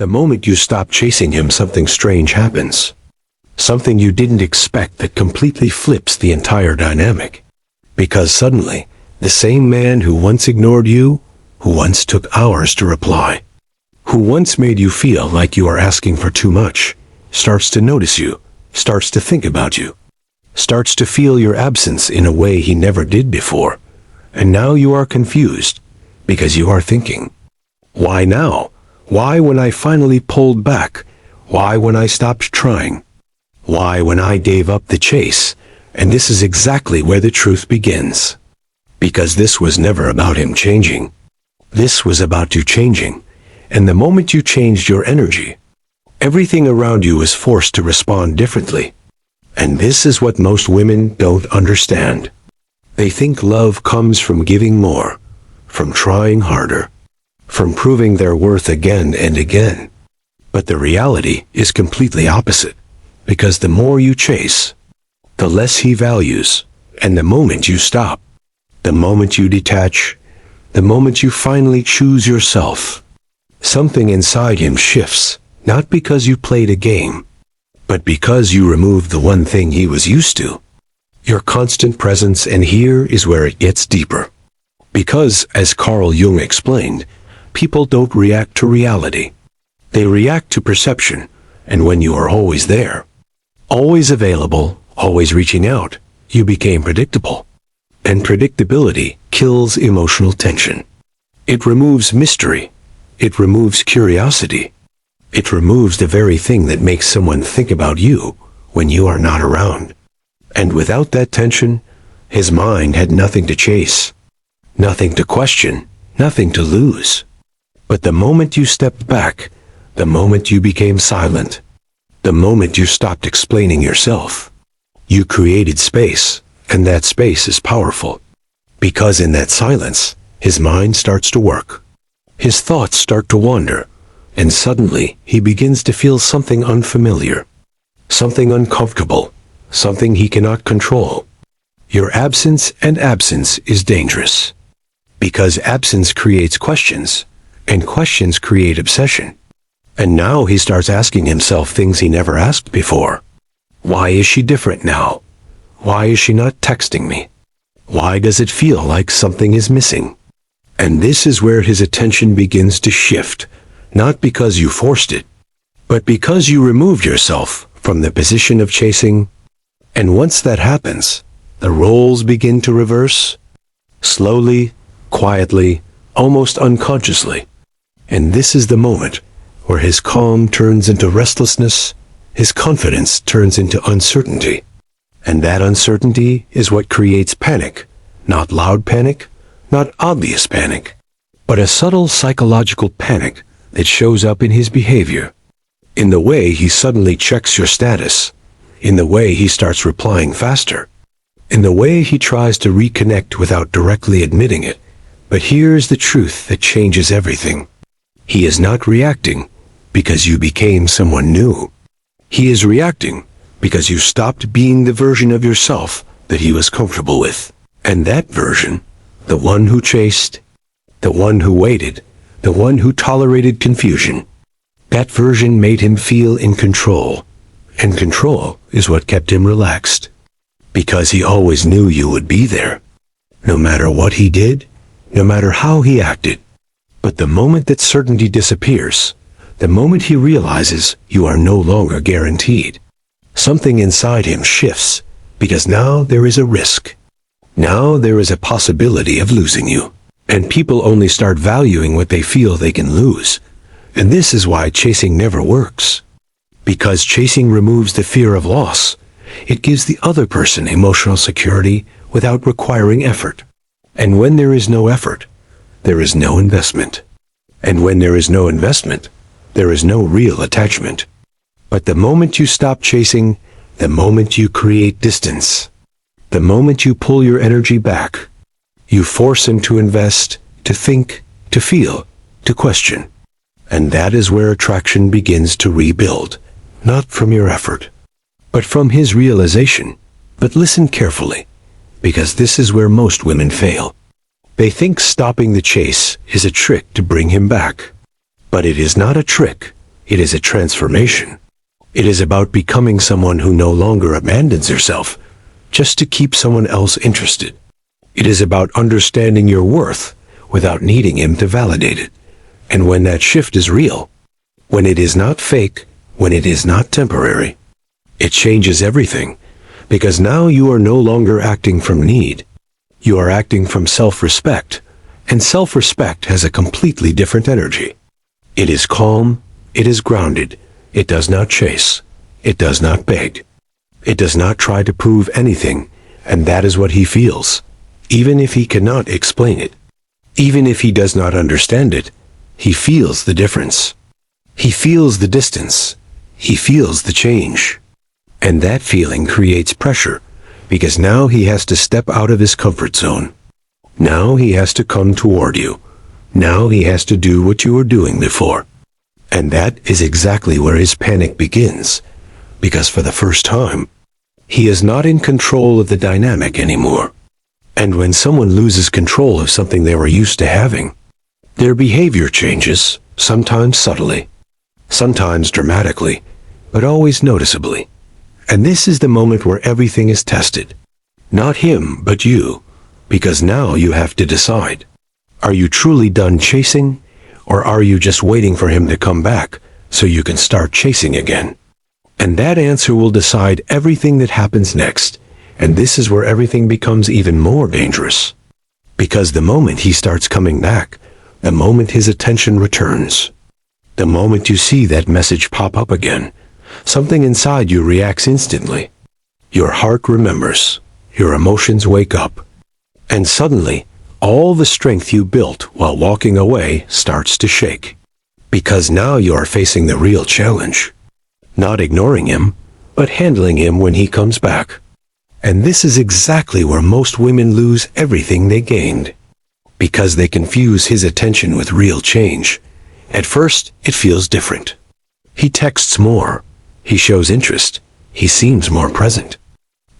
The moment you stop chasing him, something strange happens. Something you didn't expect that completely flips the entire dynamic. Because suddenly, the same man who once ignored you, who once took hours to reply, who once made you feel like you are asking for too much, starts to notice you, starts to think about you, starts to feel your absence in a way he never did before. And now you are confused, because you are thinking, why now? Why when I finally pulled back? Why when I stopped trying? Why when I gave up the chase? And this is exactly where the truth begins. Because this was never about him changing. This was about you changing. And the moment you changed your energy, everything around you was forced to respond differently. And this is what most women don't understand. They think love comes from giving more, from trying harder, from proving their worth again and again. But the reality is completely opposite. Because the more you chase, the less he values. And the moment you stop, the moment you detach, the moment you finally choose yourself, something inside him shifts, not because you played a game, but because you removed the one thing he was used to, your constant presence. And here is where it gets deeper. Because, as Carl Jung explained, people don't react to reality. They react to perception, and when you are always there, always available, always reaching out, you became predictable. And predictability kills emotional tension. It removes mystery. It removes curiosity. It removes the very thing that makes someone think about you when you are not around. And without that tension, his mind had nothing to chase, nothing to question, nothing to lose. But the moment you stepped back, the moment you became silent, the moment you stopped explaining yourself, you created space, and that space is powerful. Because in that silence, his mind starts to work. His thoughts start to wander, and suddenly he begins to feel something unfamiliar, something uncomfortable, something he cannot control. Your absence is dangerous. Because absence creates questions, and questions create obsession. And now he starts asking himself things he never asked before. Why is she different now? Why is she not texting me? Why does it feel like something is missing? And this is where his attention begins to shift, not because you forced it, but because you removed yourself from the position of chasing. And once that happens, the roles begin to reverse, slowly, quietly, almost unconsciously. And this is the moment where his calm turns into restlessness, his confidence turns into uncertainty. And that uncertainty is what creates panic. Not loud panic, not obvious panic, but a subtle psychological panic that shows up in his behavior. In the way he suddenly checks your status, in the way he starts replying faster, in the way he tries to reconnect without directly admitting it. But here's the truth that changes everything. He is not reacting because you became someone new. He is reacting because you stopped being the version of yourself that he was comfortable with. And that version, the one who chased, the one who waited, the one who tolerated confusion, that version made him feel in control. And control is what kept him relaxed. Because he always knew you would be there, no matter what he did, no matter how he acted. But the moment that certainty disappears, the moment he realizes you are no longer guaranteed, something inside him shifts, because now there is a risk. Now there is a possibility of losing you. And people only start valuing what they feel they can lose. And this is why chasing never works. Because chasing removes the fear of loss. It gives the other person emotional security without requiring effort. And when there is no effort, there is no investment. And when there is no investment, there is no real attachment. But the moment you stop chasing, the moment you create distance, the moment you pull your energy back, you force him to invest, to think, to feel, to question. And that is where attraction begins to rebuild, not from your effort, but from his realization. But listen carefully, because this is where most women fail. They think stopping the chase is a trick to bring him back. But it is not a trick, It is a transformation. It is about becoming someone who no longer abandons herself just to keep someone else interested. It is about understanding your worth without needing him to validate it. And when that shift is real, when it is not fake, when it is not temporary, it changes everything, because now you are no longer acting from need. You are acting from self-respect, and self-respect has a completely different energy. It is calm, it is grounded, it does not chase, it does not beg. It does not try to prove anything, and that is what he feels. Even if he cannot explain it, even if he does not understand it, he feels the difference. He feels the distance. He feels the change. And that feeling creates pressure, because now he has to step out of his comfort zone. Now he has to come toward you. Now he has to do what you were doing before. And that is exactly where his panic begins, because for the first time, he is not in control of the dynamic anymore. And when someone loses control of something they were used to having, their behavior changes, sometimes subtly, sometimes dramatically, but always noticeably. And this is the moment where everything is tested. Not him, but you, because now you have to decide. Are you truly done chasing, or are you just waiting for him to come back so you can start chasing again? And that answer will decide everything that happens next. And this is where everything becomes even more dangerous. Because the moment he starts coming back, the moment his attention returns, the moment you see that message pop up again, something inside you reacts instantly. Your heart remembers, your emotions wake up, and suddenly, all the strength you built while walking away starts to shake. Because now you are facing the real challenge. Not ignoring him, but handling him when he comes back. And this is exactly where most women lose everything they gained. Because they confuse his attention with real change. At first, it feels different. He texts more. He shows interest. He seems more present.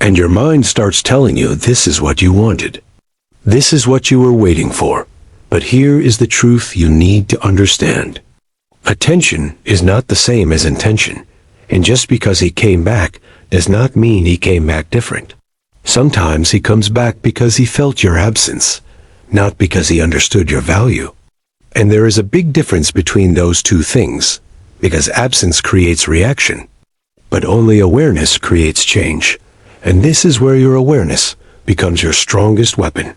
And your mind starts telling you this is what you wanted. This is what you were waiting for. But here is the truth you need to understand. Attention is not the same as intention. And just because he came back does not mean he came back different. Sometimes he comes back because he felt your absence, not because he understood your value. And there is a big difference between those two things, because absence creates reaction, but only awareness creates change. And this is where your awareness becomes your strongest weapon.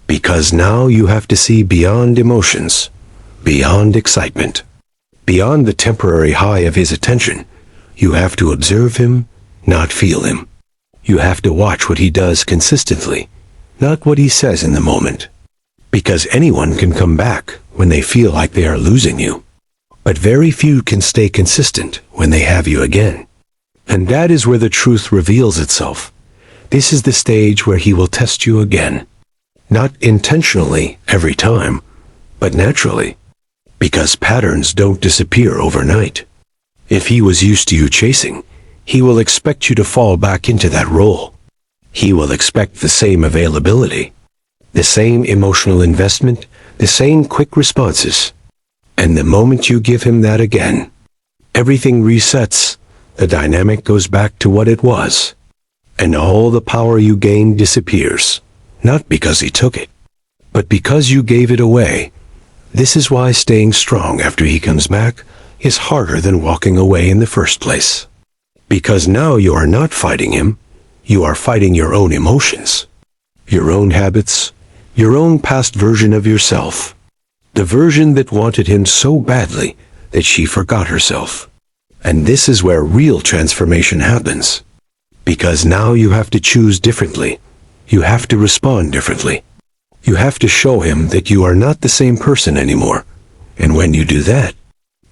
Because now you have to see beyond emotions, beyond excitement, beyond the temporary high of his attention. You have to observe him, not feel him. You have to watch what he does consistently, not what he says in the moment. Because anyone can come back when they feel like they are losing you. But very few can stay consistent when they have you again. And that is where the truth reveals itself. This is the stage where he will test you again. Not intentionally every time, but naturally. Because patterns don't disappear overnight. If he was used to you chasing, he will expect you to fall back into that role. He will expect the same availability, the same emotional investment, the same quick responses. And the moment you give him that again, everything resets, the dynamic goes back to what it was. And all the power you gained disappears, not because he took it, but because you gave it away. This is why staying strong after he comes back is harder than walking away in the first place. Because now you are not fighting him, you are fighting your own emotions, your own habits, your own past version of yourself. The version that wanted him so badly that she forgot herself. And this is where real transformation happens. Because now you have to choose differently. You have to respond differently. You have to show him that you are not the same person anymore. And when you do that,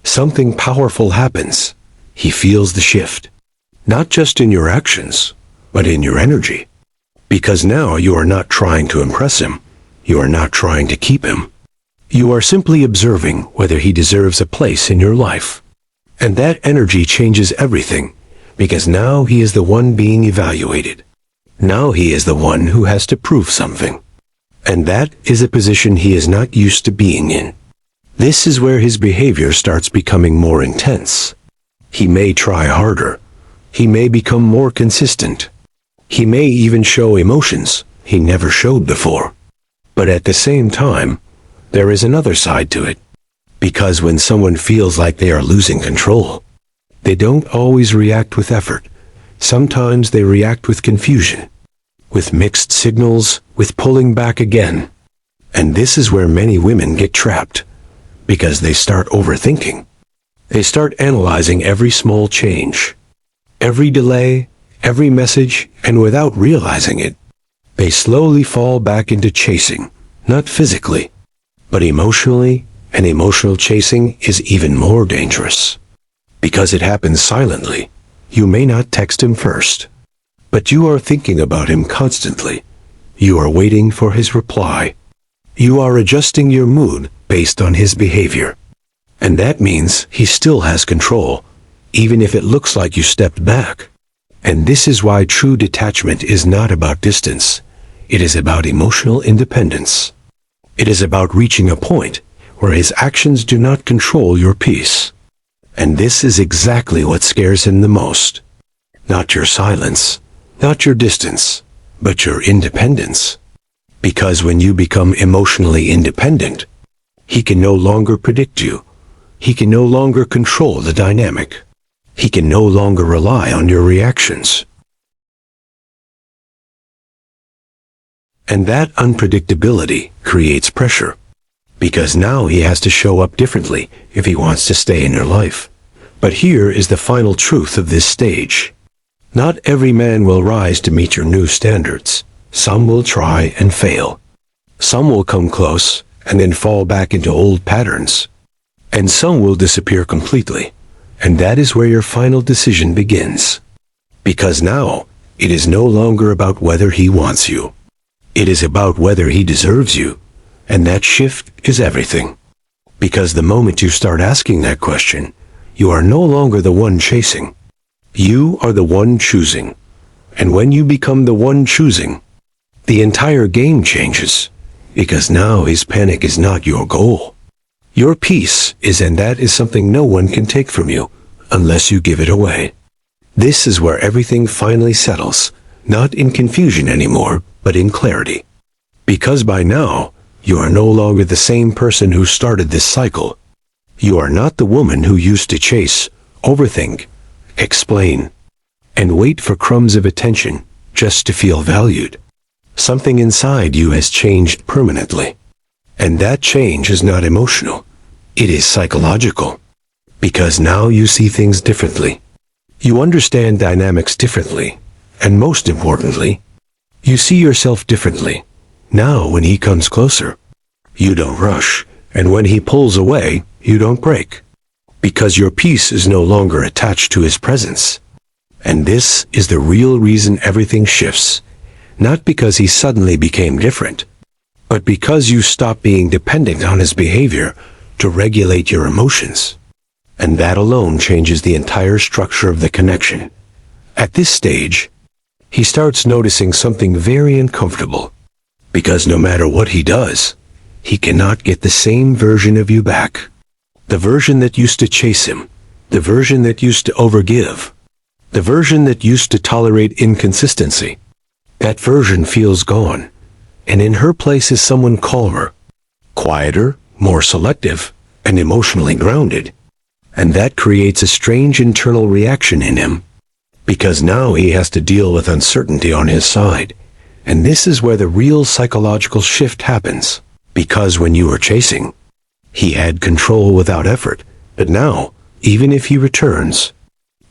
something powerful happens. He feels the shift. Not just in your actions, but in your energy. Because now you are not trying to impress him. You are not trying to keep him. You are simply observing whether he deserves a place in your life. And that energy changes everything, because now he is the one being evaluated. Now he is the one who has to prove something. And that is a position he is not used to being in. This is where his behavior starts becoming more intense. He may try harder. He may become more consistent. He may even show emotions he never showed before. But at the same time, there is another side to it. Because when someone feels like they are losing control, they don't always react with effort. Sometimes they react with confusion, with mixed signals, with pulling back again. And this is where many women get trapped, because they start overthinking. They start analyzing every small change, every delay, every message, and without realizing it, they slowly fall back into chasing, not physically, but emotionally, and emotional chasing is even more dangerous. Because it happens silently. You may not text him first, but you are thinking about him constantly. You are waiting for his reply. You are adjusting your mood based on his behavior. And that means he still has control, even if it looks like you stepped back. And this is why true detachment is not about distance. It is about emotional independence. It is about reaching a point where his actions do not control your peace. And this is exactly what scares him the most. Not your silence, not your distance, but your independence. Because when you become emotionally independent, he can no longer predict you. He can no longer control the dynamic. He can no longer rely on your reactions. And that unpredictability creates pressure. Because now he has to show up differently if he wants to stay in your life. But here is the final truth of this stage. Not every man will rise to meet your new standards. Some will try and fail. Some will come close and then fall back into old patterns. And some will disappear completely. And that is where your final decision begins. Because now, it is no longer about whether he wants you. It is about whether he deserves you. And that shift is everything. Because the moment you start asking that question, you are no longer the one chasing. You are the one choosing. And when you become the one choosing, the entire game changes. Because now his panic is not your goal. Your peace is, and that is something no one can take from you, unless you give it away. This is where everything finally settles, not in confusion anymore, but in clarity. Because by now, you are no longer the same person who started this cycle. You are not the woman who used to chase, overthink, explain, and wait for crumbs of attention just to feel valued. Something inside you has changed permanently. And that change is not emotional. It is psychological. Because now you see things differently. You understand dynamics differently. And most importantly, you see yourself differently. Now when he comes closer, you don't rush, and when he pulls away, you don't break. Because your peace is no longer attached to his presence. And this is the real reason everything shifts. Not because he suddenly became different, but because you stop being dependent on his behavior to regulate your emotions. And that alone changes the entire structure of the connection. At this stage, he starts noticing something very uncomfortable. Because no matter what he does, he cannot get the same version of you back. The version that used to chase him, the version that used to overgive, the version that used to tolerate inconsistency. That version feels gone, and in her place is someone calmer, quieter, more selective, and emotionally grounded. And that creates a strange internal reaction in him. Because now he has to deal with uncertainty on his side. And this is where the real psychological shift happens. Because when you were chasing, he had control without effort. But now, even if he returns,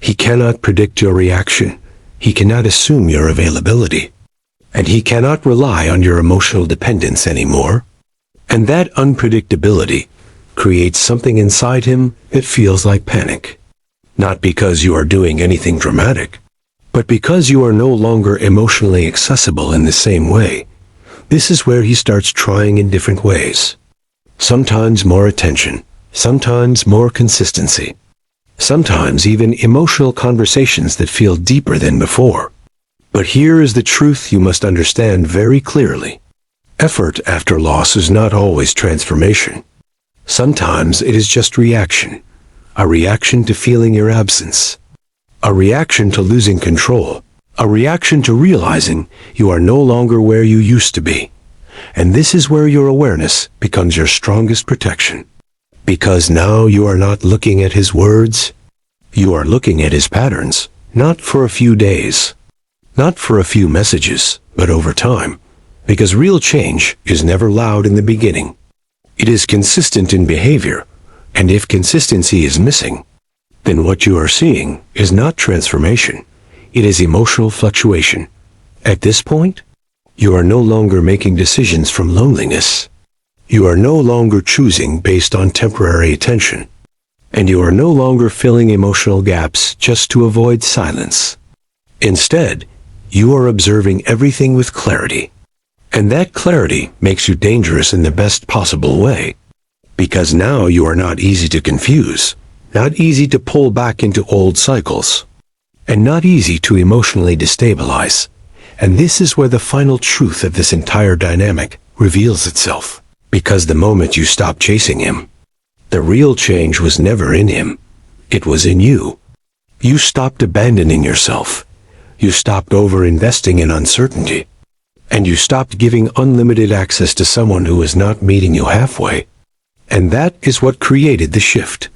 he cannot predict your reaction. He cannot assume your availability. And he cannot rely on your emotional dependence anymore. And that unpredictability creates something inside him that feels like panic. Not because you are doing anything dramatic, but because you are no longer emotionally accessible in the same way. This is where he starts trying in different ways. Sometimes more attention, sometimes more consistency, sometimes even emotional conversations that feel deeper than before. But here is the truth you must understand very clearly. Effort after loss is not always transformation. Sometimes it is just reaction. A reaction to feeling your absence. A reaction to losing control. A reaction to realizing you are no longer where you used to be. And this is where your awareness becomes your strongest protection. Because now you are not looking at his words. You are looking at his patterns, not for a few days, not for a few messages, but over time. Because real change is never loud in the beginning. It is consistent in behavior, and if consistency is missing, then what you are seeing is not transformation. It is emotional fluctuation. At this point, you are no longer making decisions from loneliness. You are no longer choosing based on temporary attention. And you are no longer filling emotional gaps just to avoid silence. Instead, you are observing everything with clarity. And that clarity makes you dangerous in the best possible way. Because now you are not easy to confuse, not easy to pull back into old cycles, and not easy to emotionally destabilize. And this is where the final truth of this entire dynamic reveals itself. Because the moment you stop chasing him, the real change was never in him. It was in you. You stopped abandoning yourself. You stopped over-investing in uncertainty. And you stopped giving unlimited access to someone who is not meeting you halfway. And that is what created the shift.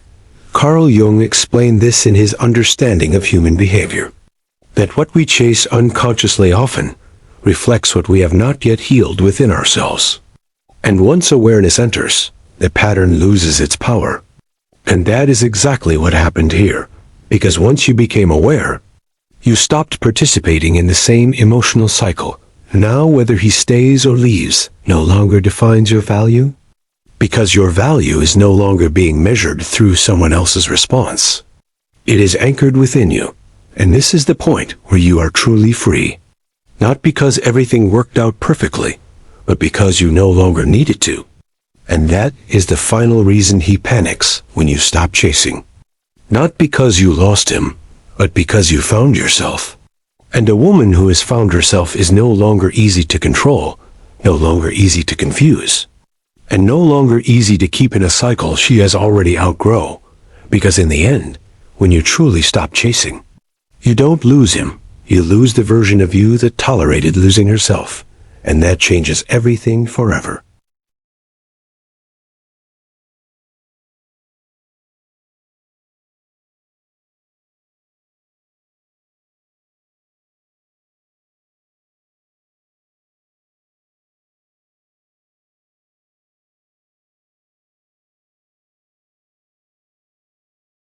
Carl Jung explained this in his understanding of human behavior. That what we chase unconsciously often reflects what we have not yet healed within ourselves. And once awareness enters, the pattern loses its power. And that is exactly what happened here. Because once you became aware, you stopped participating in the same emotional cycle. Now whether he stays or leaves no longer defines your value. Because your value is no longer being measured through someone else's response. It is anchored within you. And this is the point where you are truly free. Not because everything worked out perfectly, but because you no longer need it to. And that is the final reason he panics when you stop chasing. Not because you lost him, but because you found yourself. And a woman who has found herself is no longer easy to control, no longer easy to confuse, and no longer easy to keep in a cycle she has already outgrown. Because in the end, when you truly stop chasing, you don't lose him, you lose the version of you that tolerated losing herself. And that changes everything forever.